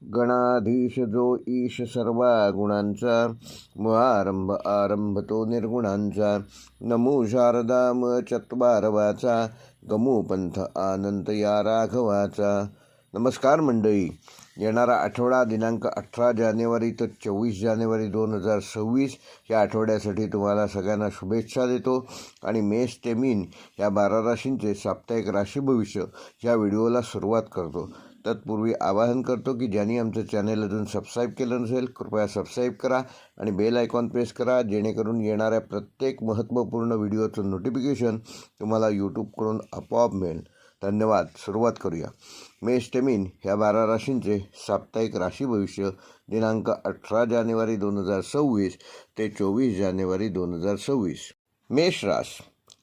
गणाधीश जो ईश सर्वा गुणांचा, मुआरंभ आरंभ तो निर्गुणांचा. नमो शारदा म चत्वारवाचा, गमो पंथ आनंद या राघवाचा. नमस्कार मंडळी. येणारा आठवडा दिनांक 18 जानेवारी ते 24 जानेवारी 2026 या आठवड्यासाठी तुम्हाला सगळ्यांना शुभेच्छा देतो आणि मेष ते मीन या 12 राशींचे साप्ताहिक राशी भविष्य या व्हिडिओला सुरुवात करतो. तत्पूर्वी आवाहन करतो की ज्यांनी आमचं चॅनल अजून सबस्क्राईब केलं नसेल कृपया सबस्क्राईब करा आणि बेल आयकॉन प्रेस करा, जेणेकरून येणाऱ्या प्रत्येक महत्त्वपूर्ण व्हिडिओचं नोटिफिकेशन तुम्हाला यूट्यूबकडून आपोआप मिळेल. धन्यवाद. सुरुवात करूया. मेष ते मीन ह्या 12 राशींचे साप्ताहिक राशी भविष्य दिनांक 18 जानेवारी 2026 ते 24 जानेवारी 2026.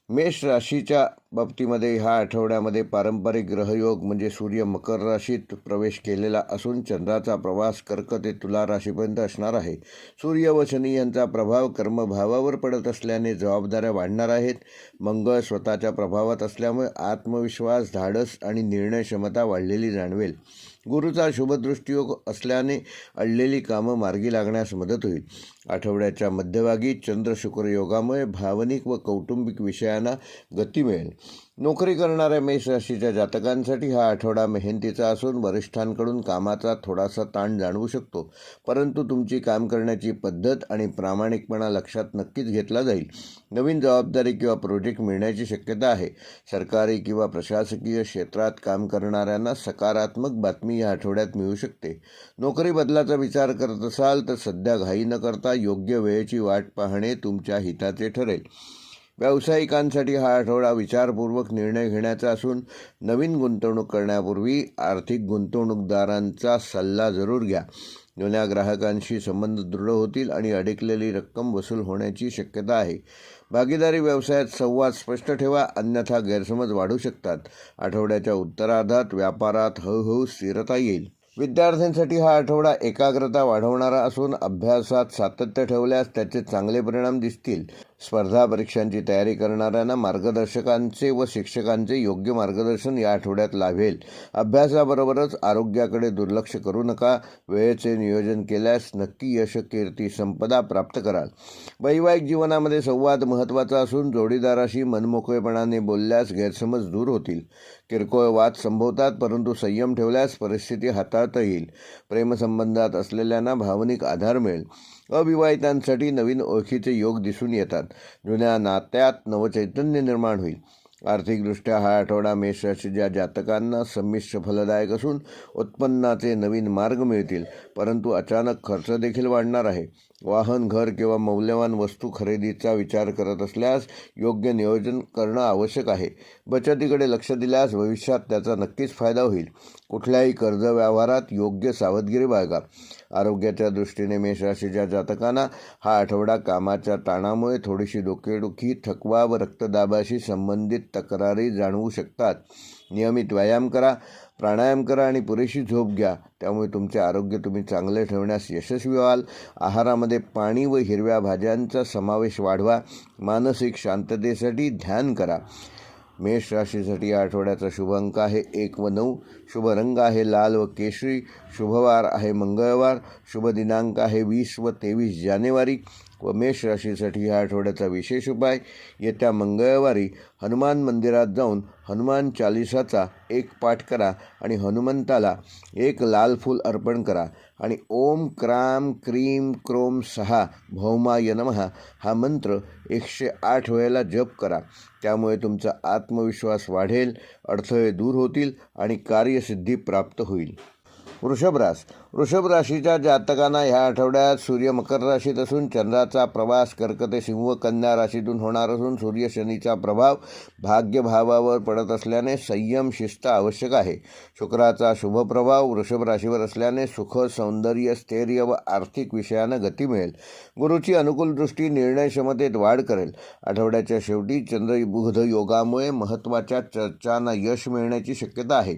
मेष राशीच्या बाबतीमध्ये ह्या आठवड्यामध्ये पारंपरिक ग्रहयोग म्हणजे सूर्य मकर राशीत प्रवेश केलेला असून चंद्राचा प्रवास कर्क ते तुला राशीपर्यंत असणार आहे. सूर्य व शनी यांचा प्रभाव कर्मभावावर पडत असल्याने जबाबदाऱ्या वाढणार आहेत. मंगळ स्वतःच्या प्रभावात असल्यामुळे आत्मविश्वास, धाडस आणि निर्णय क्षमता वाढलेली जाणवेल. गुरुचा शुभदृष्टियोग असल्याने अडलेली कामं मार्गी लागण्यास मदत होईल. आठवड्याच्या मध्यभागी चंद्र शुक्र योगामुळे भावनिक व कौटुंबिक विषयांना गती मिळेल. नोकरी करणाऱ्या मेष राशीच्या जातकांसाठी हा आठवडा मेहनतीचा असून वरिष्ठांकडून कामाचा थोडासा ताण जाणवू शकतो, परंतु तुमची काम करण्याची पद्धत आणि प्रामाणिकपणा लक्षात नक्कीच घेतला जाईल. नवीन जबाबदारी किंवा प्रोजेक्ट मिळण्याची शक्यता आहे. सरकारी किंवा प्रशासकीय क्षेत्रात काम करणाऱ्यांना सकारात्मक बातमी या आठवड्यात मिळू शकते. नोकरी बदलाचा विचार करत असाल तर सध्या घाई न करता योग्य वेळेची वाट पाहणे तुमच्या हिताचे ठरेल. व्यावसायिकांसाठी हा आठवडा विचारपूर्वक निर्णय घेण्याचा असून नवीन गुंतवणूक करण्यापूर्वी आर्थिक गुंतवणूकदारांचा सल्ला जरूर घ्या. जुन्या ग्राहकांशी संबंध दृढ होतील आणि अडकलेली रक्कम वसूल होण्याची शक्यता आहे. भागीदारी व्यवसायात संवाद स्पष्ट ठेवा, अन्यथा गैरसमज वाढू शकतात. आठवड्याच्या उत्तरार्धात व्यापारात हळूहळू स्थिरता येईल. विद्यार्थ्यांसाठी हा आठवडा एकाग्रता वाढवणारा असून अभ्यासात सातत्य ठेवल्यास त्याचे चांगले परिणाम दिसतील. स्पर्धा परीक्षांची तयारी करणाऱ्यांना मार्गदर्शकांचे व शिक्षकांचे योग्य मार्गदर्शन या आठवड्यात लाभेल. अभ्यासाबरोबरच आरोग्याकडे दुर्लक्ष करू नका. वेळेचे नियोजन केल्यास नक्की यश, कीर्ती, संपदा प्राप्त कराल. वैवाहिक जीवनामध्ये संवाद महत्त्वाचा असून जोडीदाराशी मनमोकळेपणाने बोलल्यास गैरसमज दूर होतील. किरकोळ वाद संभवतात, परंतु संयम ठेवल्यास परिस्थिती हाताळता येईल. प्रेमसंबंधात असलेल्यांना भावनिक आधार मिळेल. अविवाहितांसाठी नवीन ओळखीचे योग दिसून येतात. जुन्या नात्यात नवचैतन्य निर्माण होईल. आर्थिकदृष्ट्या हा आठवडा मेष राशीच्या जातकांना संमिश्र फलदायक असून उत्पन्नाचे नवीन मार्ग मिळतील, परंतु अचानक खर्च देखील वाढणार आहे. वाहन, घर किंवा मौल्यवान वस्तू खरेदीचा विचार करत असल्यास योग्य नियोजन करणं आवश्यक आहे. बचतीकडे लक्ष दिल्यास भविष्यात त्याचा नक्कीच फायदा होईल. कुठल्याही कर्ज व्यवहारात योग्य सावधगिरी बाळगा. आरोग्याच्या दृष्टीने मेष राशीच्या जातकांना हा आठवडा कामाच्या ताणामुळे थोडीशी डोकेदुखी, थकवा व रक्तदाबाशी संबंधित तक्रारी जाणवू शकतात. नियमित व्यायाम करा, प्राणायाम करा आणि पुरेशी झोप घ्या. त्यामुळे तुमचे आरोग्य तुम्ही चांगले ठेवण्यास यशस्वी व्हाल. आहारामध्ये पाणी व हिरव्या भाज्यांचा समावेश वाढवा. मानसिक शांततेसाठी ध्यान करा. मेष राशीसाठी या आठवड्याचा शुभ अंक आहे 1 व 9. शुभ रंग आहे लाल व केशरी. शुभवार आहे मंगळवार. शुभ दिनांक आहे 20 व 23 जानेवारी. व मेष राशीसाठी या आठवड्याचा विशेष उपाय: येत्या मंगळवारी हनुमान मंदिरात जाऊन हनुमान चालिसाचा 1 पाठ करा आणि हनुमंताला 1 लाल फूल अर्पण करा आणि ओम क्राम क्रीम क्रोम 6 भौमाय नमः हा मंत्र 108 वेळेला जप करा. त्यामुळे तुमचा आत्मविश्वास वाढेल, अडथळे दूर होतील आणि कार्यसिद्धी प्राप्त होईल. वृषभ राशीच्या जातकांना ह्या आठवड्यात सूर्य मकर राशीत असून चंद्राचा प्रवास कर्क ते सिंह कन्या राशीतून होणार असून सूर्य शनीचा प्रभाव भाग्यभावावर पडत असल्याने संयम, शिस्त आवश्यक आहे. शुक्राचा शुभ प्रभाव वृषभ राशीवर असल्याने सुख, सौंदर्य, स्थैर्य व आर्थिक विषयांना गती मिळेल. गुरुची अनुकूल दृष्टी निर्णय क्षमतेत वाढ करेल. आठवड्याच्या शेवटी चंद्र बुध योगामुळे महत्त्वाच्या चर्चांना यश मिळण्याची शक्यता आहे.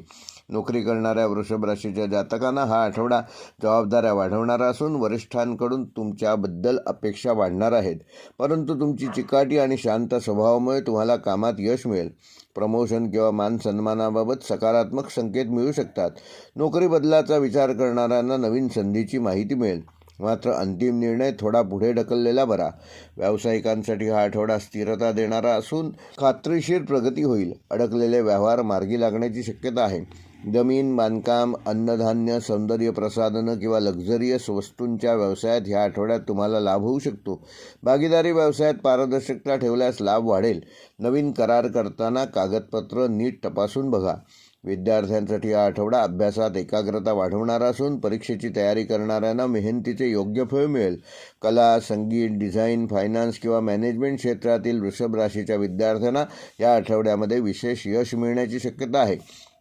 नोकरी करणाऱ्या वृषभ राशीच्या जातकांना हा आठवडा जबाबदाऱ्या वाढवणारा असून वरिष्ठांकडून तुमच्याबद्दल अपेक्षा वाढणार आहेत, परंतु तुमची चिकाटी आणि शांत स्वभावामुळे तुम्हाला कामात यश मिळेल. प्रमोशन किंवा मान सन्मानाबाबत सकारात्मक संकेत मिळू शकतात. नोकरी बदलाचा विचार करणाऱ्यांना नवीन संधीची माहिती मिळेल, मात्र अंतिम निर्णय थोडा पुढे ढकललेला बरा. व्यावसायिकांसाठी हा आठवडा स्थिरता देणारा असून खात्रीशीर प्रगती होईल. अडकलेले व्यवहार मार्गी लागण्याची शक्यता आहे. जमीन, बांधकाम, अन्नधान्य, सौंदर्य प्रसाधनं किंवा लक्झरियस वस्तूंच्या व्यवसायात ह्या आठवड्यात तुम्हाला लाभ होऊ शकतो. भागीदारी व्यवसायात पारदर्शकता ठेवल्यास लाभ वाढेल. नवीन करार करताना कागदपत्र नीट तपासून बघा. विद्यार्थ्यांसाठी हा आठवडा अभ्यासात एकाग्रता वाढवणारा असून परीक्षेची तयारी करणाऱ्यांना मेहनतीचे योग्य फळ मिळेल. कला, संगीत, डिझाईन, फायनान्स किंवा मॅनेजमेंट क्षेत्रातील वृषभ राशीच्या विद्यार्थ्यांना या आठवड्यामध्ये विशेष यश मिळण्याची शक्यता आहे.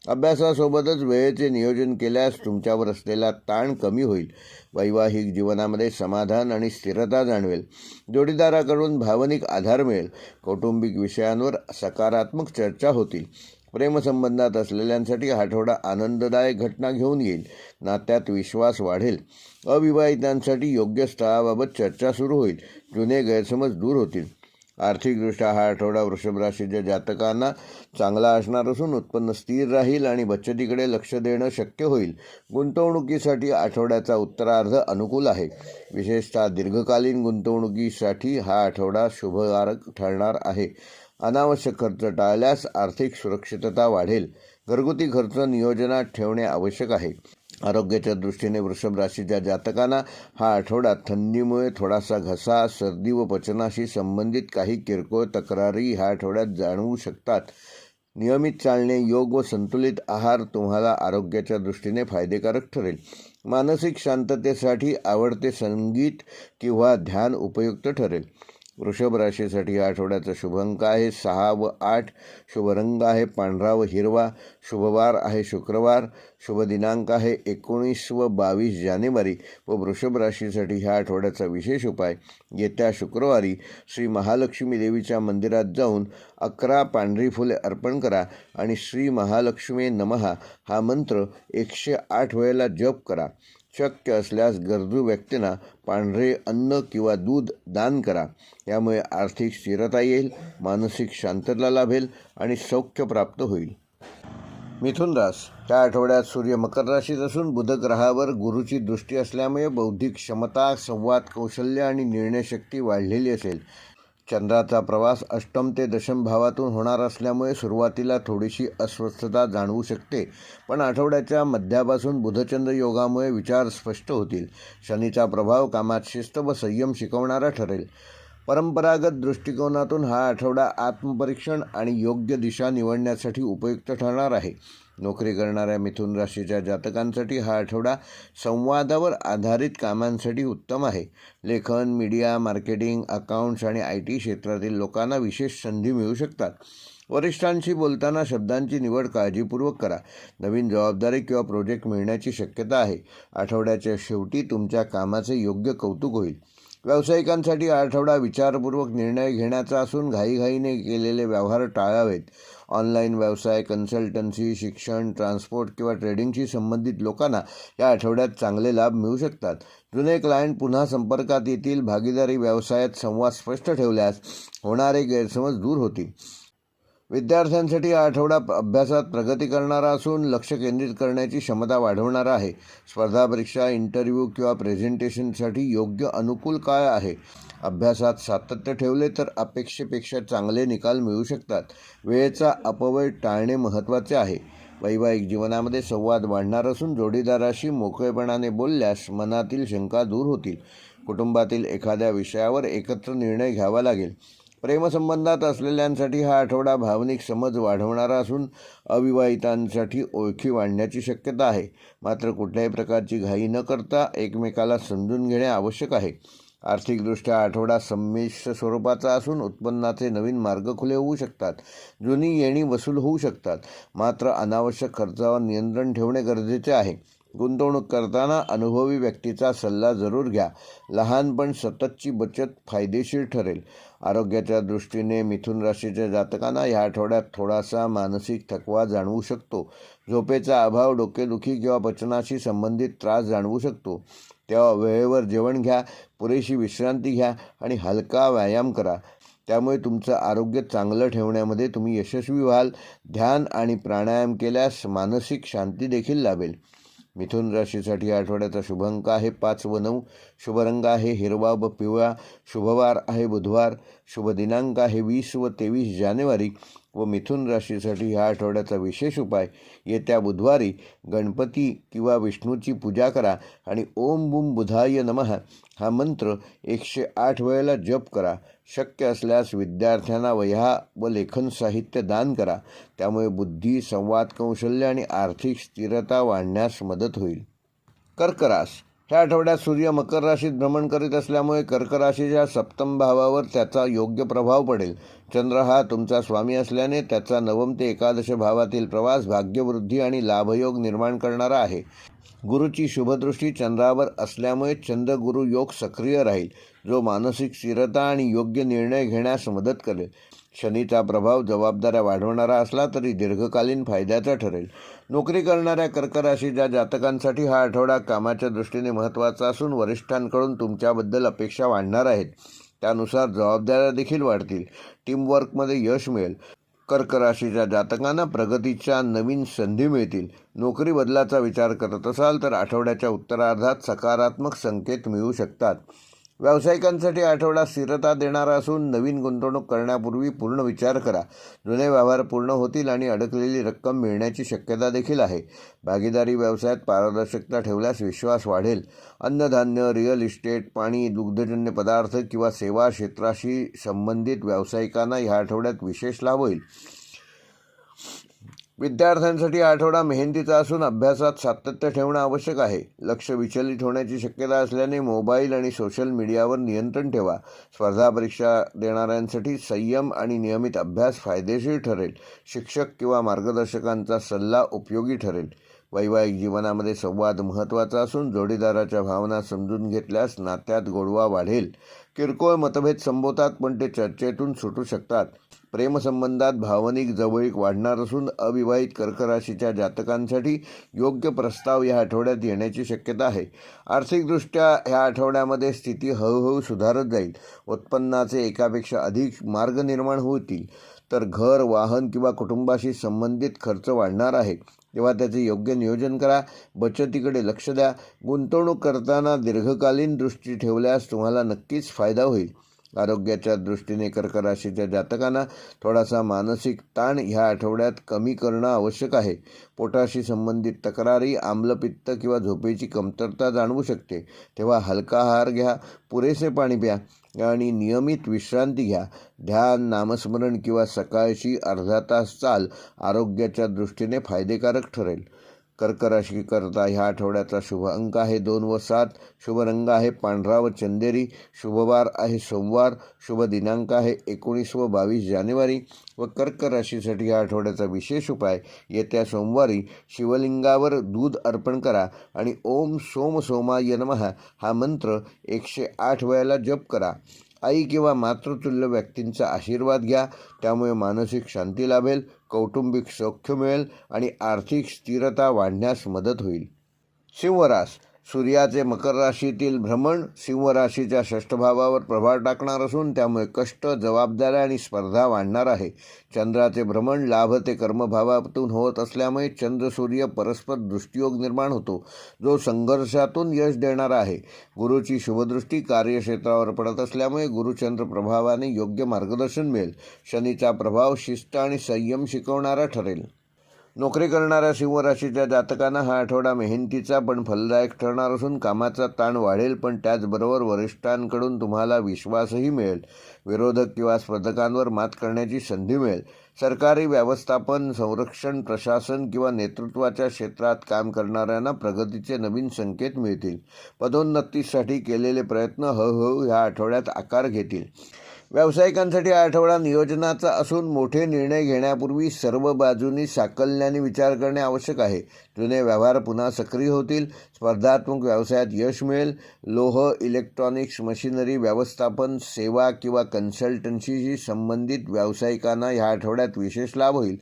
अभ्यासासोबतच वेळेचे नियोजन केल्यास तुमच्यावर असलेला ताण कमी होईल. वैवाहिक जीवनामध्ये समाधान आणि स्थिरता जाणवेल. जोडीदाराकडून भावनिक आधार मिळेल. कौटुंबिक विषयांवर सकारात्मक चर्चा होतील. प्रेमसंबंधात असलेल्यांसाठी हा आठवडा आनंददायक घटना घेऊन येईल. नात्यात विश्वास वाढेल. अविवाहितांसाठी योग्य स्थळाबाबत चर्चा सुरू होईल. जुने गैरसमज दूर होतील. आर्थिकदृष्ट्या हा आठवडा वृषभ राशीच्या जातकांना चांगला असणार असून उत्पन्न स्थिर राहील आणि बचतीकडे लक्ष देणं शक्य होईल. गुंतवणुकीसाठी आठवड्याचा उत्तरार्ध अनुकूल आहे. विशेषतः दीर्घकालीन गुंतवणुकीसाठी हा आठवडा शुभकारक ठरणार आहे. अनावश्यक खर्च टाळल्यास आर्थिक सुरक्षितता वाढेल. घरगुती खर्च नियोजनात ठेवणे आवश्यक आहे. आरोग्याच्या दृष्टीने वृषभ राशीच्या जातकांना हा आठवडा थंडीमुळे थोडासा घसा, सर्दी व पचनाशी संबंधित काही किरकोळ तक्रारी ह्या आठवड्यात जाणवू शकतात. नियमित चालणे, योग व संतुलित आहार तुम्हाला आरोग्याच्या दृष्टीने फायदेकारक ठरेल. मानसिक शांततेसाठी आवडते संगीत किंवा ध्यान उपयुक्त ठरेल. वृषभ राशीसाठी या आठवड्याचा शुभ अंक आहे 6 व 8. शुभ रंग आहे पांढरा व हिरवा. शुभवार आहे शुक्रवार. शुभ दिनांक आहे 19 व 22 जानेवारी. व वृषभ राशीसाठी ह्या आठवड्याचा विशेष उपाय, येत्या शुक्रवारी श्री महालक्ष्मी देवीच्या मंदिरात जाऊन 11 पांढरी फुले अर्पण करा आणि श्री महालक्ष्मी नमः हा मंत्र 108 वेळेला जप करा. शक्य असल्यास गरजू व्यक्तींना पांढरे अन्न किंवा दूध दान करा. यामुळे आर्थिक स्थिरता येईल, मानसिक शांतता लाभेल आणि सौख्य प्राप्त होईल. मिथुन रास ह्या आठवड्यात सूर्य मकर राशीत असून बुध ग्रहावर गुरुची दृष्टी असल्यामुळे बौद्धिक क्षमता, संवाद कौशल्य आणि निर्णयशक्ती वाढलेली असेल. चंद्राचा प्रवास अष्टम ते दशम भावातून होणार असल्यामुळे सुरुवातीला थोडीशी अस्वस्थता जाणवू शकते, पण आठवड्याच्या मध्यापासून बुधचंद्र योगामुळे विचार स्पष्ट होतील. शनीचा प्रभाव कामात शिस्त व संयम शिकवणारा ठरेल. परंपरागत दृष्टिकोनातून हा आठवडा आत्मपरीक्षण आणि योग्य दिशा निवडण्यासाठी उपयुक्त ठरणार आहे. नोकरी करणाऱ्या मिथुन राशीच्या जातकांसाठी हा आठवडा संवादावर आधारित कामांसाठी उत्तम आहे. लेखन, मीडिया, मार्केटिंग, अकाउंट्स आणि IT क्षेत्रातील लोकांना विशेष संधी मिळू शकतात. वरिष्ठांशी बोलताना शब्दांची निवड काळजीपूर्वक करा. नवीन जबाबदारी किंवा प्रोजेक्ट मिळण्याची शक्यता आहे. आठवड्याच्या शेवटी तुमच्या कामाचे योग्य कौतुक होईल. व्यावसायिकांसाठी हा आठवडा विचारपूर्वक निर्णय घेण्याचा असून घाईघाईने केलेले व्यवहार टाळावेत. ऑनलाईन व्यवसाय, कन्सल्टन्सी, शिक्षण, ट्रान्सपोर्ट किंवा ट्रेडिंगशी संबंधित लोकांना या आठवड्यात चांगले लाभ मिळू शकतात. जुने क्लायंट पुन्हा संपर्कात येतील. भागीदारी व्यवसायात संवाद स्पष्ट ठेवल्यास होणारे गैरसमज दूर होतील. विद्यार्थ्यांसाठी हा आठवडा अभ्यासात प्रगती करणारा असून लक्ष केंद्रित करण्याची क्षमता वाढवणारा आहे. स्पर्धा परीक्षा, इंटरव्ह्यू किंवा प्रेझेंटेशनसाठी योग्य अनुकूल काळ आहे. अभ्यासात सातत्य ठेवले तर अपेक्षेपेक्षा चांगले निकाल मिळू शकतात. वेळेचा अपव्यय टाळणे महत्त्वाचे आहे. वैवाहिक जीवनामध्ये संवाद वाढणार असून जोडीदाराशी मोकळेपणाने बोलल्यास मनातील शंका दूर होतील. कुटुंबातील एखाद्या विषयावर एकत्र निर्णय घ्यावा लागेल. प्रेमसंबंधात असलेल्यांसाठी हा आठवडा भावनिक समज वाढवणारा असून अविवाहितांसाठी ओळखी वाढण्याची शक्यता आहे. मात्र कुठल्याही प्रकारची घाई न करता एकमेकाला समजून घेणे आवश्यक आहे. आर्थिकदृष्ट्या आठवडा संमिश्र स्वरूपाचा असून उत्पन्नाचे नवीन मार्ग खुले होऊ शकतात. जुनी येणी वसूल होऊ शकतात. मात्र अनावश्यक खर्चावर नियंत्रण ठेवणे गरजेचे आहे. गुंतवणूक करताना अनुभवी व्यक्तीचा सल्ला जरूर घ्या. लहान पण सततची बचत फायदेशीर ठरेल. आरोग्याच्या दृष्टीने मिथुन राशीच्या जातकांना या आठवड्यात थोडासा मानसिक थकवा जाणवू शकतो. झोपेचा अभाव, डोकेदुखी किंवा पचनाशी संबंधित त्रास जाणवू शकतो. तेव्हा वेळेवर जेवण घ्या, पुरेशी विश्रांती घ्या आणि हलका व्यायाम करा. त्यामुळे तुमचं आरोग्य चांगलं ठेवण्यामध्ये तुम्ही यशस्वी व्हाल. ध्यान आणि प्राणायाम केल्यास मानसिक शांती देखील लाभेल. मिथुन राशीसाठी या आठवड्याचा शुभ अंक आहे 5 व 9. शुभ रंग आहे हिरवा व पिवळा. शुभवार आहे बुधवार. शुभ दिनांक आहे 20 व 23 जानेवारी. व मिथुन राशीसाठी ह्या आठवड्याचा विशेष उपाय, येत्या बुधवारी गणपती किंवा विष्णूची पूजा करा आणि ओम बुम बुधाय नमः हा मंत्र 108 वेळेला जप करा. शक्य असल्यास विद्यार्थ्यांना वह्या व लेखन साहित्य दान करा. त्यामुळे बुद्धी, संवाद कौशल्य आणि आर्थिक स्थिरता वाढण्यास मदत होईल. कर्क राशी ह्या आठवड्यात सूर्य मकर राशीत भ्रमण करीत असल्यामुळे कर्क राशीच्या सप्तम भावावर त्याचा योग्य प्रभाव पडेल. चंद्र हा तुमचा स्वामी असल्याने त्याचा 9 ते 11 भावातील प्रवास भाग्यवृद्धी आणि लाभयोग निर्माण करणारा आहे. गुरुची शुभदृष्टी चंद्रावर असल्यामुळे चंद्र गुरु योग सक्रिय राहील, जो मानसिक स्थिरता आणि योग्य निर्णय घेण्यास मदत करेल. शनीचा प्रभाव जबाबदाऱ्या वाढवणारा असला तरी दीर्घकालीन फायद्याचा ठरेल. नोकरी करणाऱ्या कर्क राशीच्या जातकांसाठी हा आठवडा कामाच्या दृष्टीने महत्त्वाचा असून वरिष्ठांकडून तुमच्याबद्दल अपेक्षा वाढणार आहेत. त्यानुसार जबाबदाऱ्या देखील वाढतील. टीमवर्कमध्ये यश मिळेल. कर्क राशीच्या जातकांना प्रगतीच्या नवीन संधी मिळतील. नोकरी बदलाचा विचार करत असाल तर आठवड्याच्या उत्तरार्धात सकारात्मक संकेत मिळू शकतात. व्यावसायिकांसाठी आठवडा स्थिरता देणारा असून नवीन गुंतवणूक करण्यापूर्वी पूर्ण विचार करा. जुने व्यवहार पूर्ण होतील आणि अडकलेली रक्कम मिळण्याची शक्यता देखील आहे. भागीदारी व्यवसायात पारदर्शकता ठेवल्यास विश्वास वाढेल. अन्नधान्य, रिअल इस्टेट, पाणी, दुग्धजन्य पदार्थ किंवा सेवा क्षेत्राशी संबंधित व्यावसायिकांना ह्या आठवड्यात विशेष लाभ होईल. विद्यार्थ्यांसाठी आठवडा मेहनतीचा असून अभ्यासात सातत्य ठेवणं आवश्यक आहे. लक्ष विचलित होण्याची शक्यता असल्याने मोबाईल आणि सोशल मीडियावर नियंत्रण ठेवा. स्पर्धा परीक्षा देणाऱ्यांसाठी संयम आणि नियमित अभ्यास फायदेशीर ठरेल. शिक्षक किंवा मार्गदर्शकांचा सल्ला उपयोगी ठरेल. वैवाहिक जीवनामध्ये संवाद महत्त्वाचा असून जोडीदाराच्या भावना समजून घेतल्यास नात्यात गोडवा वाढेल. किरकोळ मतभेद संभवतात पण ते चर्चेतून सुटू शकतात. प्रेमसंबंधात भावनिक जवळीक वाढणार असून अविवाहित कर्क राशीच्या जातकांसाठी योग्य प्रस्ताव या आठवड्यात येण्याची शक्यता आहे. आर्थिकदृष्ट्या ह्या आठवड्यामध्ये स्थिती हळूहळू सुधारत जाईल. उत्पन्नाचे एकापेक्षा अधिक मार्ग निर्माण होतील. तर घर, वाहन किंवा कुटुंबाशी संबंधित खर्च वाढणार आहे, तेव्हा त्याचे योग्य नियोजन करा. बचतीकडे लक्ष द्या. गुंतवणूक करताना दीर्घकालीन दृष्टी ठेवल्यास तुम्हाला नक्कीच फायदा होईल. आरोग्याच्या दृष्टीने कर्क राशीच्या जातकांना थोडासा मानसिक ताण ह्या आठवड्यात कमी करणं आवश्यक आहे. पोटाशी संबंधित तक्रारी, आम्लपित्त किंवा झोपेची कमतरता जाणवू शकते. तेव्हा हलका आहार घ्या, पुरेसे पाणी प्या आणि नियमित विश्रांती घ्या. ध्यान, नामस्मरण किंवा सकाळची अर्धा तास चाल आरोग्याच्या दृष्टीने फायदेकारक ठरेल. कर्क राशीकरता ह्या आठवड्याचा शुभ अंक आहे 2 व 7. शुभ रंग आहे पांढरा व चंदेरी. शुभवार आहे सोमवार. शुभ दिनांक आहे 19 व 22 जानेवारी. व कर्क राशीसाठी ह्या आठवड्याचा विशेष उपाय, येत्या सोमवारी शिवलिंगावर दूध अर्पण करा आणि ओम सोम सोमाय नमः हा मंत्र 108 वेळेला जप करा. आई किंवा मातृतुल्य व्यक्तींचा आशीर्वाद घ्या. त्यामुळे मानसिक शांती लाभेल, कौटुंबिक सौख्य मिळेल आणि आर्थिक स्थिरता वाढण्यास मदत होईल. सिंह रास सूर्याचे मकर राशीतील भ्रमण सिंह राशीच्या 6 भावावर प्रभाव टाकणार असून त्यामुळे कष्ट, जबाबदाऱ्या आणि स्पर्धा वाढणार आहे. चंद्राचे भ्रमण लाभ ते कर्मभावातून होत असल्यामुळे चंद्र सूर्य परस्पर दृष्टियोग निर्माण होतो, जो संघर्षातून यश देणारा आहे. गुरुची शुभदृष्टी कार्यक्षेत्रावर पडत असल्यामुळे गुरुचंद्र प्रभावाने योग्य मार्गदर्शन मिळेल. शनीचा प्रभाव शिस्त आणि संयम शिकवणारा ठरेल. नोकरी करणाऱ्या सिंह राशीच्या जातकांना हा आठवडा मेहनतीचा पण फलदायक ठरणार असून कामाचा ताण वाढेल, पण त्याचबरोबर वरिष्ठांकडून तुम्हाला विश्वासही मिळेल. विरोधक किंवा स्पर्धकांवर मात करण्याची संधी मिळेल. सरकारी व्यवस्थापन, संरक्षण, प्रशासन किंवा नेतृत्वाच्या क्षेत्रात काम करणाऱ्यांना प्रगतीचे नवीन संकेत मिळतील. पदोन्नतीसाठी केलेले प्रयत्न हळूहळू ह्या आठवड्यात आकार घेतील. व्यावसायिकांसाठी हा आठवडा नियोजनाचा असून मोठे निर्णय घेण्यापूर्वी सर्व बाजूंनी साकल्याने विचार करणे आवश्यक आहे. जुने व्यवहार पुन्हा सक्रिय होतील. स्पर्धात्मक व्यवसायात यश मिळेल. लोह, इलेक्ट्रॉनिक्स, मशिनरी, व्यवस्थापन, सेवा किंवा कन्सल्टन्सीशी संबंधित व्यावसायिकांना ह्या आठवड्यात विशेष लाभ होईल.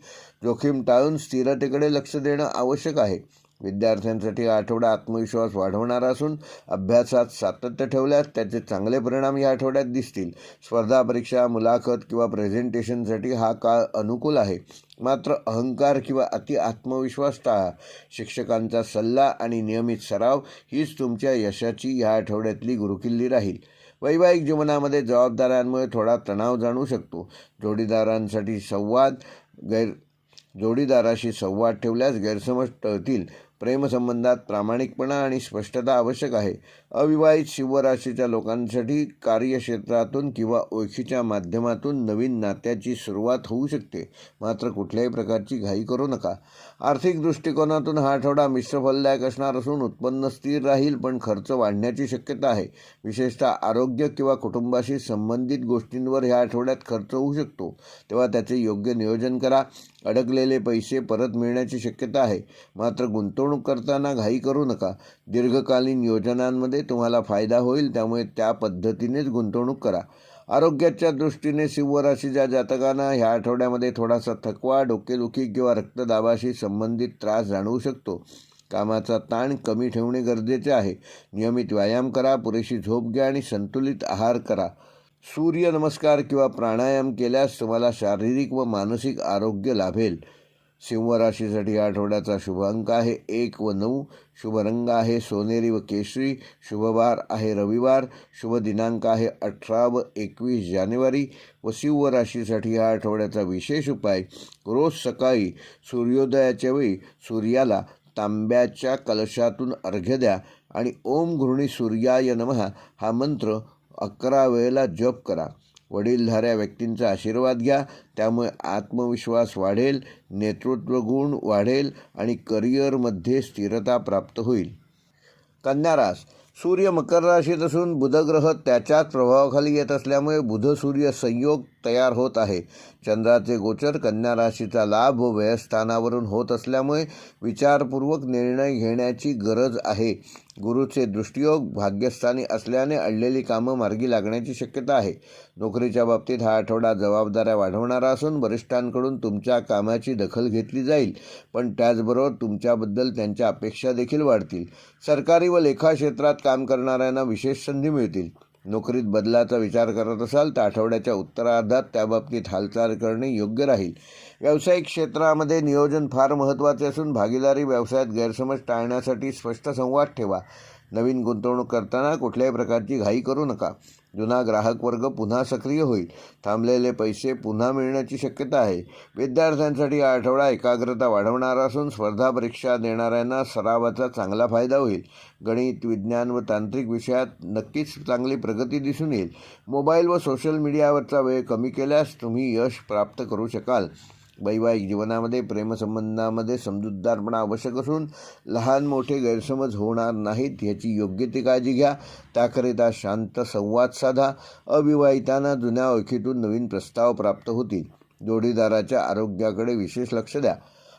जोखीम टाळून स्थिरतेकडे लक्ष देणं आवश्यक आहे. विद्यार्थ्यांसाठी हा आठवडा आत्मविश्वास वाढवणारा असून अभ्यासात सातत्य ठेवल्यास त्याचे चांगले परिणाम या आठवड्यात दिसतील. स्पर्धा परीक्षा, मुलाखत किंवा प्रेझेंटेशनसाठी हा काळ अनुकूल आहे. मात्र अहंकार किंवा अति आत्मविश्वास टाळा. शिक्षकांचा सल्ला आणि नियमित सराव हीच तुमच्या यशाची या आठवड्यातली गुरुकिल्ली राहील. वैवाहिक जीवनामध्ये जबाबदाऱ्यांमुळे थोडा तणाव जाणवू शकतो. जोडीदाराशी संवाद ठेवल्यास गैरसमज टळतील. प्रेमसंबंधात प्रामाणिकपणा आणि स्पष्टता आवश्यक आहे. अविवाहित सिंह राशीच्या लोकांसाठी कार्यक्षेत्रातून किंवा ओळखीच्या माध्यमातून नवीन नात्याची सुरुवात होऊ शकते. मात्र कुठल्याही प्रकारची घाई करू नका. आर्थिक दृष्टिकोनातून हा आठवडा मिश्र फलदायक असणार असून उत्पन्न स्थिर राहील, पण खर्च वाढण्याची शक्यता आहे. विशेषतः आरोग्य किंवा कुटुंबाशी संबंधित गोष्टींवर ह्या आठवड्यात खर्च होऊ शकतो, तेव्हा त्याचे योग्य नियोजन करा. अडकलेले पैसे परत मिळण्याची शक्यता आहे. मात्र गुंतवणूक करताना घाई करू नका. दीर्घकालीन योजनांमध्ये तुम्हाला फायदा होईल, त्यामुळे त्या पद्धतीनेच गुंतवणूक करा. आरोग्याच्या दृष्टीने सिंह राशीच्या जातकांना ह्या आठवड्यामध्ये थोडासा थकवा, डोकेदुखी किंवा रक्तदाबाशी संबंधित त्रास जाणवू शकतो. कामाचा ताण कमी ठेवणे गरजेचे आहे. नियमित व्यायाम करा, पुरेशी झोप घ्या आणि संतुलित आहार करा. सूर्य नमस्कार किंवा प्राणायाम केल्यास तुम्हाला शारीरिक व मानसिक आरोग्य लाभेल. सिंह राशीसाठी या आठवड्याचा शुभ अंक आहे 1 व 9. शुभ रंग आहे सोनेरी व केशरी. शुभ वार आहे रविवार. शुभ दिनांक आहे 18 व 21 जानेवारी. व सिंह राशीसाठी या आठवड्याचा विशेष उपाय: रोज सकाळी सूर्योदयाच्या वेळी सूर्याला तांब्याच्या कलशातून अर्घ्य द्या आणि ओम घृणी सूर्याय नमः हा मंत्र 11 वेळेला जप करा. वडीलधाऱ्या व्यक्तींचा आशीर्वाद घ्या, त्यामुळे आत्मविश्वास वाढेल, नेतृत्व गुण वाढेल आणि करिअरमध्ये स्थिरता प्राप्त होईल. कन्या रास. सूर्य मकर राशीत असून बुधग्रह त्याच्याच प्रभावाखाली येत असल्यामुळे बुध सूर्य संयोग तयार होत आहे. चंद्राचे गोचर कन्या राशीचा लाभ व व्ययस्थानावरून होत असल्यामुळे विचारपूर्वक निर्णय घेण्याची गरज आहे. गुरुचे दृष्टियोग भाग्यस्थानी असल्याने अडलेली कामं मार्गी लागण्याची शक्यता आहे. नोकरीच्या बाबतीत हा आठवडा जबाबदाऱ्या वाढवणारा असून वरिष्ठांकडून तुमच्या कामाची दखल घेतली जाईल, पण त्याचबरोबर तुमच्याबद्दल त्यांच्या अपेक्षा देखील वाढतील. सरकारी व लेखा क्षेत्रात काम करणाऱ्यांना विशेष संधी मिळतील. नोकरीत बदलाचा विचार करत असाल तर आठवड्याच्या उत्तरार्धात त्याबाबतीत हालचाल करणे योग्य राहील. व्यावसायिक क्षेत्रामध्ये नियोजन फार महत्त्वाचे असून भागीदारी व्यवसायात गैरसमज टाळण्यासाठी स्पष्ट संवाद ठेवा. नवीन गुंतवणूक करताना कुठल्याही प्रकारची घाई करू नका. जुना ग्राहक वर्ग पुन्हा सक्रिय होईल. थांबलेले पैसे पुन्हा मिळण्याची शक्यता आहे. विद्यार्थ्यांसाठी हा आठवडा एकाग्रता वाढवणारा असून स्पर्धा परीक्षा देणाऱ्यांना सरावाचा चांगला फायदा होईल. गणित, विज्ञान व तांत्रिक विषयात नक्कीच चांगली प्रगती दिसून येईल. मोबाईल व सोशल मीडियावरचा वेळ कमी केल्यास तुम्ही यश प्राप्त करू शकाल. वैवाहिक जीवनामध्ये प्रेमसंबंधामध्ये समजूतदारपणा आवश्यक असून लहान मोठे गैरसमज होणार नाहीत याची योग्य ती काळजी घ्या. त्याकरिता शांत संवाद साधा. अविवाहितांना जुन्या ओळखीतून नवीन प्रस्ताव प्राप्त होतील. जोडीदाराच्या आरोग्याकडे विशेष लक्ष द्या.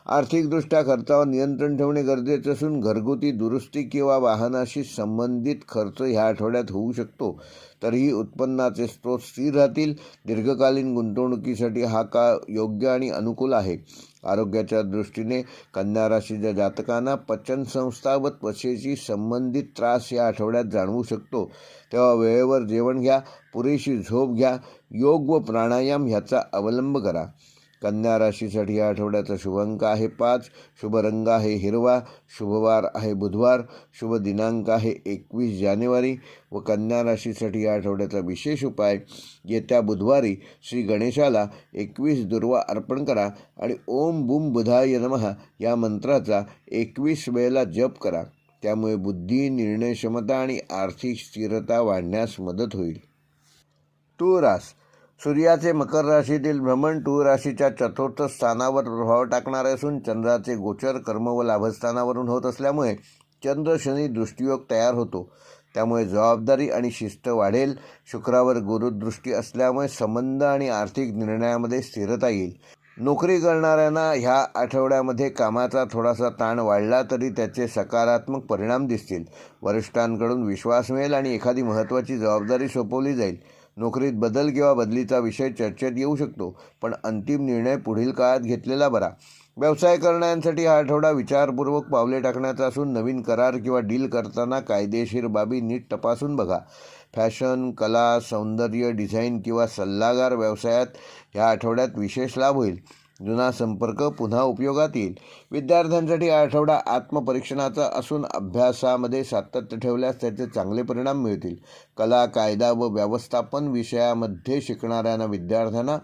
आर्थिकदृष्ट्या खर्चावर नियंत्रण ठेवणे गरजेचे असून घरगुती दुरुस्ती किंवा वाहनाशी संबंधित खर्च ह्या आठवड्यात होऊ शकतो. तरीही उत्पन्नाचे स्रोत स्थिर राहतील. दीर्घकालीन गुंतवणुकीसाठी हा काळ योग्य आणि अनुकूल आहे. आरोग्याच्या दृष्टीने कन्या राशीच्या जातकांना पचनसंस्था व त्वचेशी संबंधित त्रास या आठवड्यात जाणवू शकतो. तेव्हा वेळेवर जेवण घ्या, पुरेशी झोप घ्या, योग व प्राणायाम ह्याचा अवलंब करा. कन्या राशीसाठी या आठवड्याचा शुभ अंक आहे 5. शुभ रंग आहे हिरवा. शुभवार आहे बुधवार. शुभ दिनांक आहे 21 जानेवारी. व कन्या राशीसाठी या आठवड्याचा विशेष उपाय: येत्या बुधवारी श्री गणेशाला 21 दुर्वा अर्पण करा आणि ओम बुम बुधाय नमः या मंत्राचा 21 वेळेला जप करा. त्यामुळे बुद्धी, निर्णय क्षमता आणि आर्थिक स्थिरता वाढण्यास मदत होईल. तूळ रास. सूर्याचे मकर राशीतील भ्रमण तूळ राशीच्या चतुर्थ स्थानावर प्रभाव टाकणारे असून चंद्राचे गोचर कर्म व लाभस्थानावरून होत असल्यामुळे चंद्र शनी दृष्टियोग तयार होतो. त्यामुळे जबाबदारी आणि शिस्त वाढेल. शुक्रावर गुरुदृष्टी असल्यामुळे संबंध आणि आर्थिक निर्णयामध्ये स्थिरता येईल. नोकरी करणाऱ्यांना ह्या आठवड्यामध्ये कामाचा थोडासा ताण वाढला तरी त्याचे सकारात्मक परिणाम दिसतील. वरिष्ठांकडून विश्वास मिळेल आणि एखादी महत्त्वाची जबाबदारी सोपवली जाईल. नोकरीत बदल किंवा बदलीचा विषय चर्चेत येऊ शकतो, पण अंतिम निर्णय पुढील काळात घेतलेला बरा. व्यवसाय करणाऱ्यांसाठी हा आठवडा विचारपूर्वक पावले टाकण्याचा असून नवीन करार किंवा डील करताना कायदेशीर बाबी नीट तपासून बघा. फॅशन, कला, सौंदर्य, डिझाईन किंवा सल्लागार व्यवसायात ह्या आठवड्यात विशेष लाभ होईल. जुना संपर्क पुन्हा उपयोगात येईल. विद्यार्थ्यांसाठी हा आठवडा आत्मपरीक्षणाचा असून अभ्यासामध्ये सातत्य ठेवल्यास त्याचे चांगले परिणाम मिळतील. कला, कायदा व व्यवस्थापन विषयामध्ये शिकणाऱ्यांना विद्यार्थ्यांना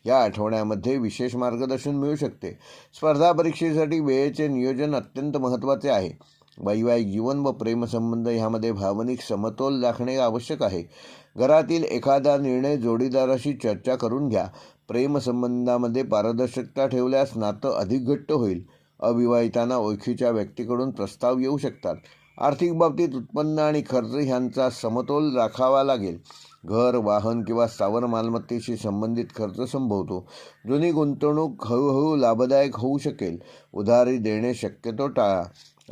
या आठवड्यामध्ये विशेष मार्गदर्शन मिळू शकते. स्पर्धा परीक्षेसाठी वेळेचे नियोजन अत्यंत महत्त्वाचे आहे. वैवाहिक जीवन व प्रेमसंबंध ह्यामध्ये भावनिक समतोल राखणे आवश्यक आहे. घरातील एखादा निर्णय जोडीदाराशी चर्चा करून घ्या. प्रेमसंबंधामध्ये पारदर्शकता ठेवल्यास नातं अधिक घट्ट होईल. अविवाहितांना ओळखीच्या व्यक्तीकडून प्रस्ताव येऊ शकतात. आर्थिक बाबतीत उत्पन्न आणि खर्च ह्यांचा समतोल राखावा लागेल. घर, वाहन किंवा स्थावर मालमत्तेशी संबंधित खर्च संभवतो. जुनी गुंतवणूक हळूहळू लाभदायक होऊ शकेल. उधारी देणे शक्यतो टाळा.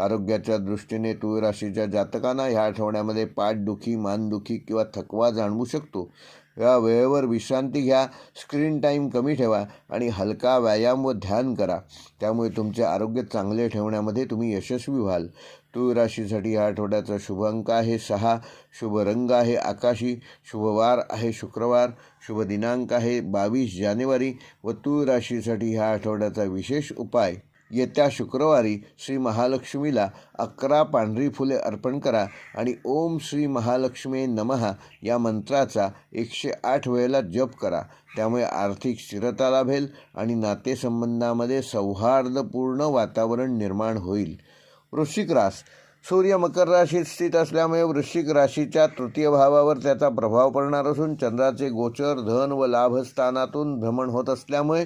आरोग्याच्या दृष्टीने तुळ राशीच्या जातकांना ह्या आठवड्यामध्ये पाठदुखी, मानदुखी किंवा थकवा जाणवू शकतो. या वेळेवर विश्रांती घ्या. स्क्रीन टाईम कमी ठेवा आणि हलका व्यायाम व ध्यान करा. त्यामुळे तुमचे आरोग्य चांगले ठेवण्यामध्ये तुम्ही यशस्वी व्हाल. तुळ राशीसाठी या आठवड्याचा शुभ अंक आहे 6. शुभ रंग आहे आकाशी. शुभ वार आहे शुक्रवार. शुभ दिनांक आहे 22 जानेवारी. व तुळ राशीसाठी ह्या आठवड्याचा विशेष उपाय, येत्या शुक्रवारी श्री महालक्ष्मीला 11 पांढरी फुले अर्पण करा आणि ओम श्री महालक्ष्मी नमः या मंत्राचा 108 वेळेला जप करा. त्यामुळे आर्थिक स्थिरता लाभेल आणि नातेसंबंधामध्ये सौहार्दपूर्ण वातावरण निर्माण होईल. वृश्चिक रास. सूर्य मकर राशीत स्थित असल्यामुळे वृश्चिक राशीच्या तृतीय भावावर त्याचा प्रभाव पडणार असून चंद्राचे गोचर धन व लाभस्थानातून भ्रमण होत असल्यामुळे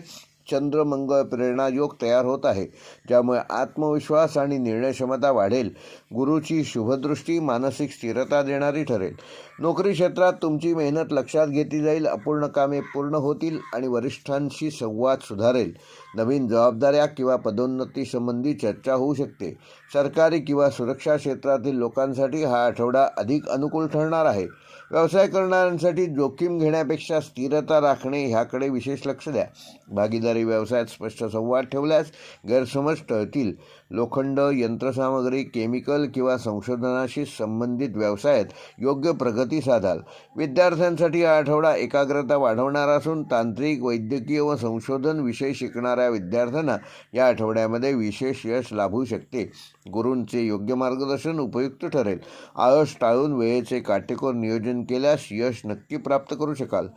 चंद्र मंगळ प्रेरणा योग तयार होत आहे, ज्यामुळे आत्मविश्वास आणि निर्णय क्षमता वाढेल. गुरुची शुभदृष्टी मानसिक स्थिरता देणारी ठरेल. नोकरी क्षेत्रात तुमची मेहनत लक्षात घेतली जाईल. अपूर्ण कामे पूर्ण होतील आणि वरिष्ठांशी संवाद सुधारेल. नवीन जबाबदाऱ्या किंवा पदोन्नती संबंधी चर्चा होऊ शकते. सरकारी किंवा सुरक्षा क्षेत्रातील लोकांसाठी हा आठवडा अधिक अनुकूल ठरणार आहे. व्यवसाय करणाऱ्यांसाठी जोखीम घेण्यापेक्षा स्थिरता राखणे ह्याकडे विशेष लक्ष द्या. भागीदारी व्यवसायात स्पष्ट संवाद ठेवल्यास गैरसमज टळतील. लोखंड, यंत्रसामग्री, केमिकल किंवा संशोधनाशी संबंधित व्यवसायात योग्य प्रगती साधाल. विद्यार्थ्यांसाठी हा आठवडा एकाग्रता वाढवणारा असून तांत्रिक, वैद्यकीय व संशोधन विषय शिकणाऱ्या विद्यार्थ्यांना या आठवड्यामध्ये विशेष यश लाभू शकते. गुरूंचे योग्य मार्गदर्शन उपयुक्त ठरेल. आळस टाळून वेळेचे काटेकोर नियोजन केल्यास यश नक्की प्राप्त करू शकाल.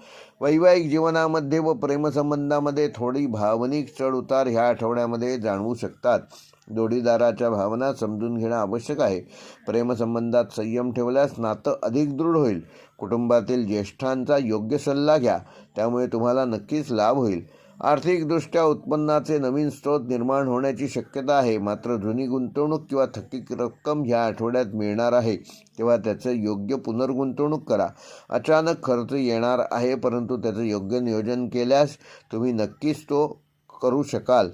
वैवाहिक जीवनामध्ये व प्रेमसंबंधामध्ये थोडी भावनिक चढउतार ह्या आठवड्यामध्ये जाणवू शकतात. जोडीदाराच्या भावना समजून घेणं आवश्यक आहे. प्रेमसंबंधात संयम ठेवल्यास नातं अधिक दृढ होईल. कुटुंबातील ज्येष्ठांचा योग्य सल्ला घ्या, त्यामुळे तुम्हाला नक्कीच लाभ होईल. आर्थिकदृष्ट्या उत्पन्नाचे नवीन स्रोत निर्माण होण्याची शक्यता आहे. मात्र जुनी गुंतवणूक किंवा थकीत रक्कम ह्या आठवड्यात मिळणार आहे, तेव्हा त्याचं योग्य पुनर्गुंतवणूक करा. अचानक खर्च येणार आहे, परंतु त्याचं योग्य नियोजन केल्यास तुम्ही नक्कीच तो करू शकाल.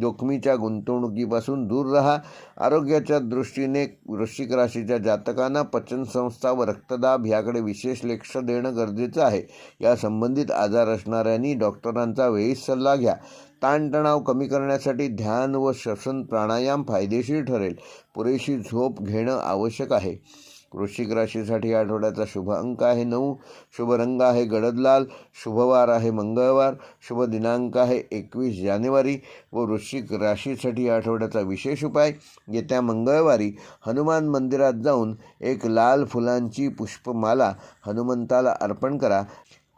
जोखमीच्या गुंतवणुकीपासून दूर राहा. आरोग्याच्या दृष्टीने वृश्चिक राशीच्या जातकांना पचनसंस्था व रक्तदाब ह्याकडे विशेष लक्ष देणं गरजेचं आहे. या संबंधित आजार असणाऱ्यांनी डॉक्टरांचा वेळीच सल्ला घ्या. ताणतणाव कमी करण्यासाठी ध्यान व श्वसन प्राणायाम फायदेशीर ठरेल. पुरेशी झोप घेणं आवश्यक आहे. वृश्चिक राशीसाठी आठवड्याचा शुभ अंक आहे 9. शुभ रंग आहे गडद लाल. शुभवार आहे मंगळवार. शुभ दिनांक आहे 21 जानेवारी. व वृश्चिक राशीसाठी आठवड्याचा विशेष उपाय, येत्या मंगळवारी हनुमान मंदिरात जाऊन एक लाल फुलांची पुष्पमाला हनुमंताला अर्पण करा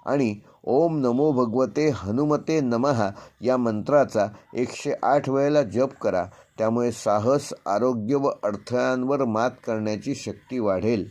आणि ओम नमो भगवते हनुमते नमः या मंत्राचा 108 वेळेला जप करा. त्यामुळे साहस, आरोग्य व अडथळ्यांवर मात करण्याची शक्ती वाढेल.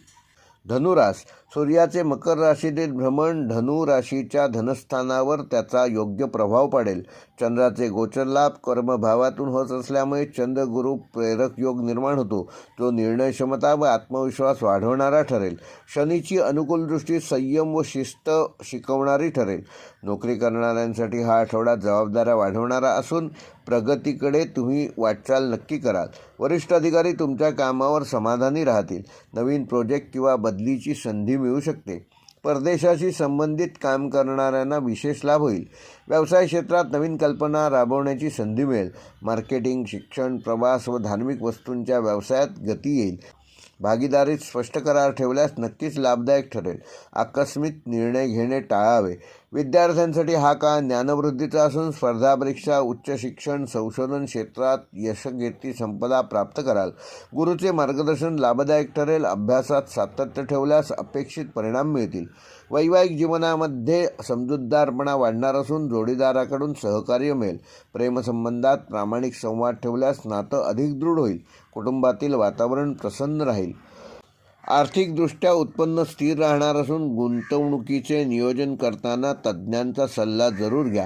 धनुरास, सूर्याचे मकर राशीतील भ्रमण धनु राशीच्या धनस्थानावर त्याचा योग्य प्रभाव पडेल. चंद्राचे गोचर लाभ कर्मभावातून होत असल्यामुळे चंद्र गुरु प्रेरक योग निर्माण होतो, जो निर्णय क्षमता व आत्मविश्वास वाढवणारा ठरेल. शनीची अनुकूल दृष्टी संयम व शिस्त शिकवणारी ठरेल. नोकरी करणाऱ्यांसाठी हा आठवडा जबाबदाऱ्या वाढवणारा असून प्रगतीकडे तुम्ही वाटचाल नक्की कराल. वरिष्ठ अधिकारी तुमच्या कामावर समाधानी राहतील. नवीन प्रोजेक्ट किंवा बदलीची संधी मिळू शकते. परदेशाशी संबंधित काम करणाऱ्यांना विशेष लाभ होईल. व्यवसाय क्षेत्रात नवीन कल्पना राबवण्याची संधी मिळेल. मार्केटिंग, शिक्षण, प्रवास व धार्मिक वस्तूंच्या व्यवसायात गती येईल. भागीदारीत स्पष्ट करार ठेवल्यास नक्कीच लाभदायक ठरेल. आकस्मिक निर्णय घेणे टाळावे. विद्यार्थ्यांसाठी हा काळ ज्ञानवृद्धीचा असून स्पर्धा परीक्षा, उच्च शिक्षण, संशोधन क्षेत्रात यशकीर्ती संपदा प्राप्त कराल. गुरुचे मार्गदर्शन लाभदायक ठरेल. अभ्यासात सातत्य ठेवल्यास अपेक्षित परिणाम मिळतील. वैवाहिक जीवनामध्ये समजूतदारपणा वाढणार असून जोडीदाराकडून सहकार्य मिळेल. प्रेमसंबंधात प्रामाणिक संवाद ठेवल्यास नातं अधिक दृढ होईल. कुटुंबातील वातावरण प्रसन्न राहील. आर्थिकदृष्ट्या उत्पन्न स्थिर राहणार असून गुंतवणुकीचे नियोजन करताना तज्ज्ञांचा सल्ला जरूर घ्या.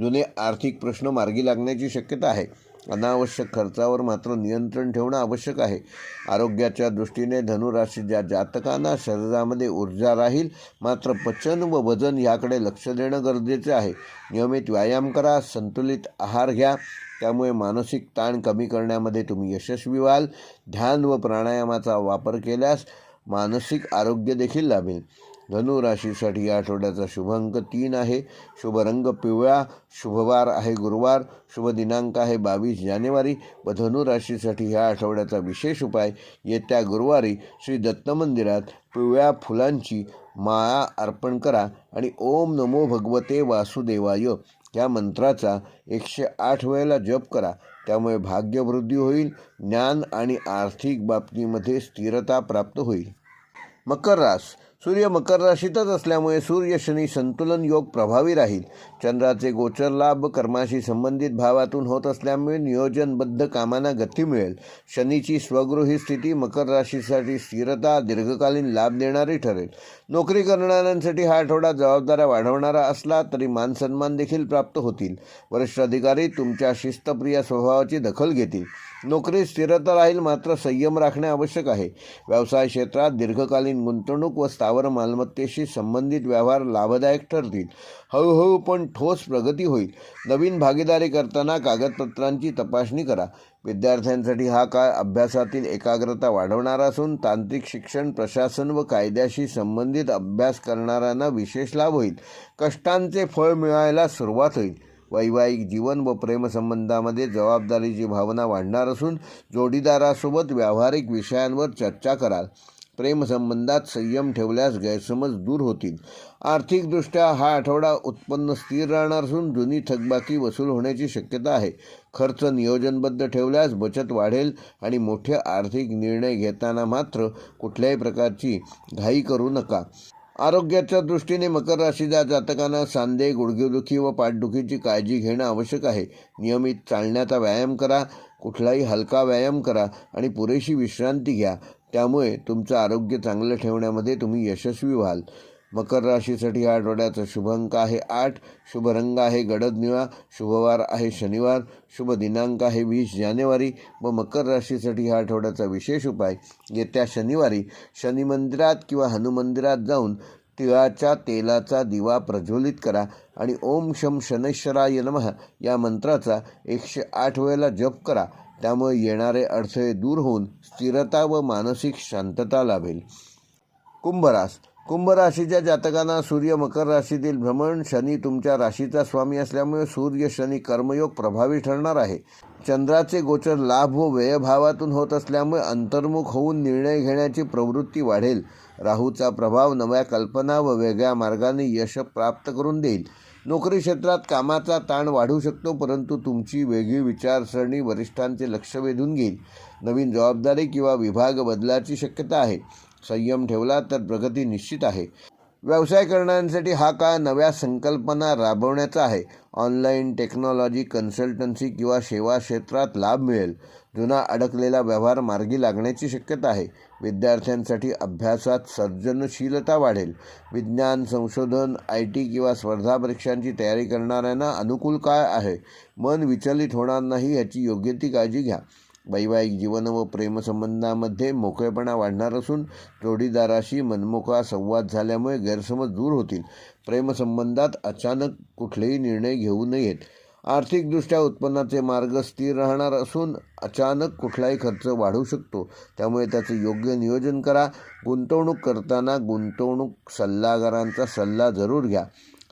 जुने आर्थिक प्रश्न मार्गी लागण्याची शक्यता आहे. अनावश्यक खर्चावर मात्र नियंत्रण ठेवणं आवश्यक आहे. आरोग्याच्या दृष्टीने धनुराशीच्या जातकांना शरीरामध्ये ऊर्जा राहील, मात्र पचन व वजन याकडे लक्ष देणं गरजेचं आहे. नियमित व्यायाम करा, संतुलित आहार घ्या, त्यामुळे मानसिक ताण कमी करण्यामध्ये तुम्ही यशस्वी व्हाल. ध्यान व प्राणायामाचा वापर केल्यास मानसिक आरोग्य देखील लाभेल. धनुराशीसाठी या आठवड्याचा शुभ अंक 3 आहे. शुभ रंग पिवळा. शुभवार आहे गुरुवार. शुभ दिनांक आहे 22 जानेवारी. व धनुराशीसाठी ह्या आठवड्याचा विशेष उपाय, येत्या गुरुवारी श्री दत्त मंदिरात पिवळ्या फुलांची माळा अर्पण करा आणि ओम नमो भगवते वासुदेवाय या मंत्राचा 108 वेळेला जप करा. त्यामुळे भाग्यवृद्धी होईल. ज्ञान आणि आर्थिक बाबतीमध्ये स्थिरता प्राप्त होईल. मकर रास, सूर्य मकर राशीतच असल्यामुळे सूर्य शनी संतुलन योग प्रभावी राहील. चंद्राचे गोचर लाभ कर्माशी संबंधित भावातून होत असल्यामुळे नियोजनबद्ध कामांना गती मिळेल. शनीची स्वगृही स्थिती मकर राशीसाठी स्थिरता, दीर्घकालीन लाभ देणारी ठरेल. नोकरी करणाऱ्यांसाठी हा आठवडा जबाबदाऱ्या वाढवणारा असला तरी मानसन्मान देखील प्राप्त होतील. वरिष्ठ अधिकारी तुमच्या शिस्तप्रिय स्वभावाची दखल घेतील. नोकरीत स्थिरता राहील, मात्र संयम राखणे आवश्यक आहे. व्यवसाय क्षेत्रात दीर्घकालीन गुंतवणूक व स्थावर मालमत्तेशी संबंधित व्यवहार लाभदायक ठरतील. हळूहळू पण ठोस प्रगती होईल. नवीन भागीदारी करताना कागदपत्रांची तपासणी करा. विद्यार्थ्यांसाठी हा काळ अभ्यासातील एकाग्रता वाढवणारा असून तांत्रिक शिक्षण, प्रशासन व कायद्याशी संबंधित अभ्यास करणाऱ्यांना विशेष लाभ होईल. कष्टांचे फळ मिळायला सुरुवात होईल. वैवाहिक जीवन व प्रेमसंबंधामध्ये जबाबदारीची भावना वाढणार असून जोडीदारासोबत व्यावहारिक विषयांवर चर्चा कराल. प्रेमसंबंधात संयम ठेवल्यास गैरसमज दूर होतील. आर्थिकदृष्ट्या हा आठवडा उत्पन्न स्थिर राहणार असून जुनी थकबाकी वसूल होण्याची शक्यता आहे. खर्च नियोजनबद्ध ठेवल्यास बचत वाढेल आणि मोठे आर्थिक निर्णय घेताना मात्र कुठल्याही प्रकारची घाई करू नका. आरोग्याच्या दृष्टीने मकर राशीच्या जातकांना सांधे, गुडघेदुखी व पाठदुखीची काळजी घेणं आवश्यक आहे. नियमित चालण्याचा व्यायाम करा. कुठलाही हलका व्यायाम करा आणि पुरेशी विश्रांती घ्या. त्यामुळे तुमचं आरोग्य चांगलं ठेवण्यामध्ये तुम्ही यशस्वी व्हाल. मकर राशीसाठी हा आठवड्याचा शुभ अंक आहे 8. शुभ रंग आहे गडद निळा. शुभवार आहे शनिवार. शुभ दिनांक आहे 20 जानेवारी. व मकर राशीसाठी हा आठवड्याचा विशेष उपाय, येत्या शनिवारी शनी मंदिरात किंवा हनुमंदिरात जाऊन तिळाच्या तेलाचा दिवा प्रज्वलित करा आणि ओम शम शनैश्वराय नमः या मंत्राचा 108 वेळेला जप करा. त्यामुळे येणारे अडथळे दूर होऊन स्थिरता व मानसिक शांतता लाभेल. कुंभरास, कुंभ राशीच्या जातकांना सूर्य मकर राशीतील भ्रमण, शनी तुमच्या राशीचा स्वामी असल्यामुळे सूर्य शनी कर्मयोग प्रभावी ठरणार आहे. चंद्राचे गोचर लाभ व व्ययभावातून होत असल्यामुळे अंतर्मुख होऊन निर्णय घेण्याची प्रवृत्ती वाढेल. राहूचा प्रभाव नव्या कल्पना व वेगळ्या मार्गाने यश प्राप्त करून देईल. नोकरी क्षेत्रात कामाचा ताण वाढू शकतो, परंतु तुमची वेगळी विचारसरणी वरिष्ठांचे लक्ष वेधून घेईल. नवीन जबाबदारी किंवा विभाग बदलाची शक्यता आहे. संयम ठेवला तर प्रगती निश्चित आहे. व्यवसाय करणाऱ्यांसाठी हा काळ नव्या संकल्पना राबवण्याचा आहे. ऑनलाईन टेक्नॉलॉजी, कन्सल्टन्सी किंवा सेवा क्षेत्रात लाभ मिळेल. जुना अडकलेला व्यवहार मार्गी लागण्याची शक्यता आहे. विद्यार्थ्यांसाठी अभ्यासात सर्जनशीलता वाढेल. विज्ञान, संशोधन, IT किंवा स्पर्धा परीक्षांची तयारी करणाऱ्यांना अनुकूल काळ आहे. मन विचलित होणार नाही याची योग्य ती काळजी घ्या. वैवाहिक जीवन व प्रेमसंबंधामध्ये मोकळेपणा वाढणार असून जोडीदाराशी मनमोकळा संवाद झाल्यामुळे गैरसमज दूर होतील. प्रेमसंबंधात अचानक कुठलेही निर्णय घेऊ नयेत. आर्थिकदृष्ट्या उत्पन्नाचे मार्ग स्थिर राहणार असून अचानक कुठलाही खर्च वाढू शकतो, त्यामुळे त्याचे योग्य नियोजन करा. गुंतवणूक करताना गुंतवणूक सल्लागारांचा सल्ला जरूर घ्या.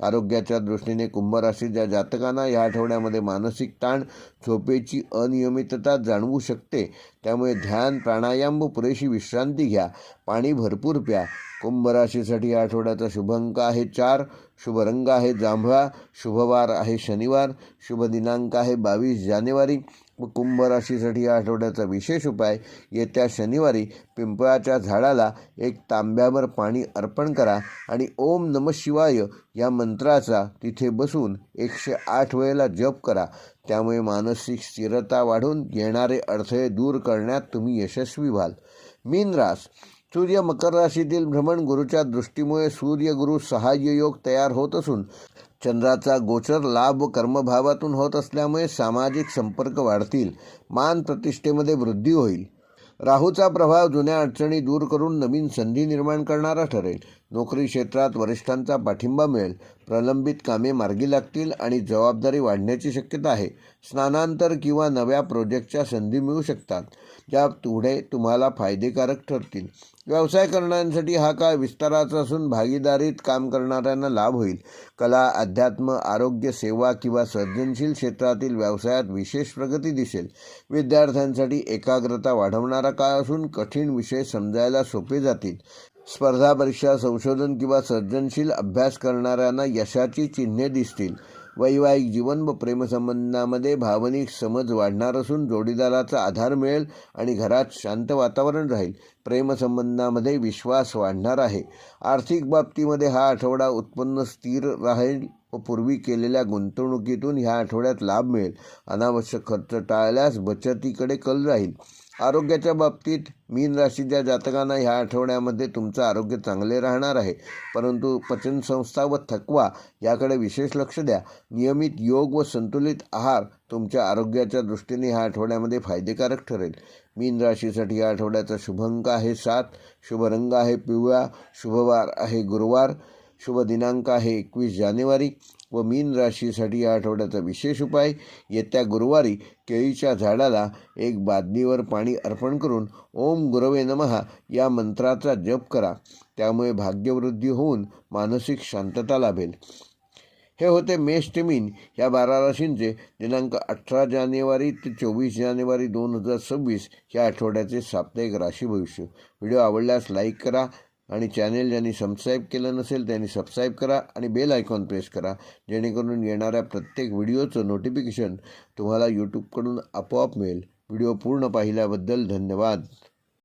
आरोग्याच्या दृष्टीने कुंभ राशीच्या जातकांना या आठवड्यामध्ये मानसिक ताण, झोपेची अनियमितता जाणवू शकते, त्यामुळे ध्यान, प्राणायाम व पुरेशी विश्रांती घ्या. पाणी भरपूर प्या. कुंभ राशीसाठी या आठवड्याचा शुभ अंक आहे 4, शुभ रंग आहे जांभळा, शुभवार आहे शनिवार, शुभ दिनांक आहे 22 जानेवारी. व कुंभ राशीसाठी या आठवड्याचा विशेष उपाय, येत्या शनिवारी पिंपळाच्या झाडाला एक तांब्यावर पाणी अर्पण करा आणि ओम नमः शिवाय या मंत्राचा तिथे बसून 108 वेळेला जप करा. त्यामुळे मानसिक स्थिरता वाढून येणारे अडथळे दूर करण्यात तुम्ही यशस्वी व्हाल. मीन रास. सूर्य मकर राशीतील भ्रमण गुरुच्या दृष्टीमुळे सूर्यगुरु सहाय्य योग तयार होत असून चंद्राचा गोचर लाभ व कर्मभावातून होत असल्यामुळे सामाजिक संपर्क वाढतील. मान प्रतिष्ठेमध्ये वृद्धी होईल. राहूचा प्रभाव जुन्या अडचणी दूर करून नवीन संधी निर्माण करणारा ठरेल. नोकरी क्षेत्रात वरिष्ठांचा पाठिंबा मिळेल. प्रलंबित कामे मार्गी लागतील आणि जबाबदारी वाढण्याची शक्यता आहे. स्नानांतर किंवा नव्या प्रोजेक्टच्या संधी मिळू शकतात, ज्या पुढे तुम्हाला फायदेकारक ठरतील. व्यवसाय करणाऱ्यांसाठी हा काळ विस्ताराचा असून भागीदारीत काम करणाऱ्यांना लाभ होईल. कला, अध्यात्म, आरोग्य, सेवा किंवा सर्जनशील क्षेत्रातील व्यवसायात विशेष प्रगती दिसेल. विद्यार्थ्यांसाठी एकाग्रता वाढवणारा काळ असून कठीण विषय समजायला सोपे जातील. स्पर्धा परीक्षा, संशोधन किंवा सर्जनशील अभ्यास करणाऱ्यांना यशाची चिन्हे दिसतील. वैवाहिक जीवन व प्रेमसंबंधामध्ये भावनिक समज वाढणार असून जोडीदाराचा आधार मिळेल आणि घरात शांत वातावरण राहील. प्रेमसंबंधामध्ये विश्वास वाढणार आहे. आर्थिक बाबतीमध्ये हा आठवडा उत्पन्न स्थिर राहील व पूर्वी केलेल्या गुंतवणुकीतून ह्या आठवड्यात लाभ मिळेल. अनावश्यक खर्च टाळल्यास बचतीकडे कल राहील. आरोग्याच्या बाबतीत मीन राशीच्या जातकांना ह्या आठवड्यामध्ये तुमचं आरोग्य चांगले राहणार आहे, परंतु पचनसंस्था व थकवा याकडे विशेष लक्ष द्या. नियमित योग व संतुलित आहार तुमच्या आरोग्याच्या दृष्टीने ह्या आठवड्यामध्ये फायदेकारक ठरेल. मीन राशीसाठी या आठवड्याचा शुभ अंक आहे 7, शुभ रंग आहे पिवळा, शुभवार आहे गुरुवार, शुभ दिनांक आहे 21 जानेवारी. व मीन राशीसाठी या आठवड्याचा विशेष उपाय, येत्या गुरुवारी केळीच्या झाडाला एक बादलीवर पाणी अर्पण करून ओम गुरवे नमः या मंत्राचा जप करा. त्यामुळे भाग्यवृद्धी होऊन मानसिक शांतता लाभेल. हे होते मेष ते मीन या 12 राशींचे दिनांक 18 जानेवारी ते 24 जानेवारी 2026 या आठवड्याचे साप्ताहिक राशी भविष्य. व्हिडिओ आवडल्यास लाईक करा आणि चॅनेल ज्यांनी सबस्क्राईब केलं नसेल त्यांनी सबस्क्राईब करा आणि बेल आयकॉन प्रेस करा, जेणेकरून येणाऱ्या प्रत्येक व्हिडिओचं नोटिफिकेशन तुम्हाला यूट्यूबकडून आपोआप मिळेल. व्हिडिओ पूर्ण पाहिल्याबद्दल धन्यवाद.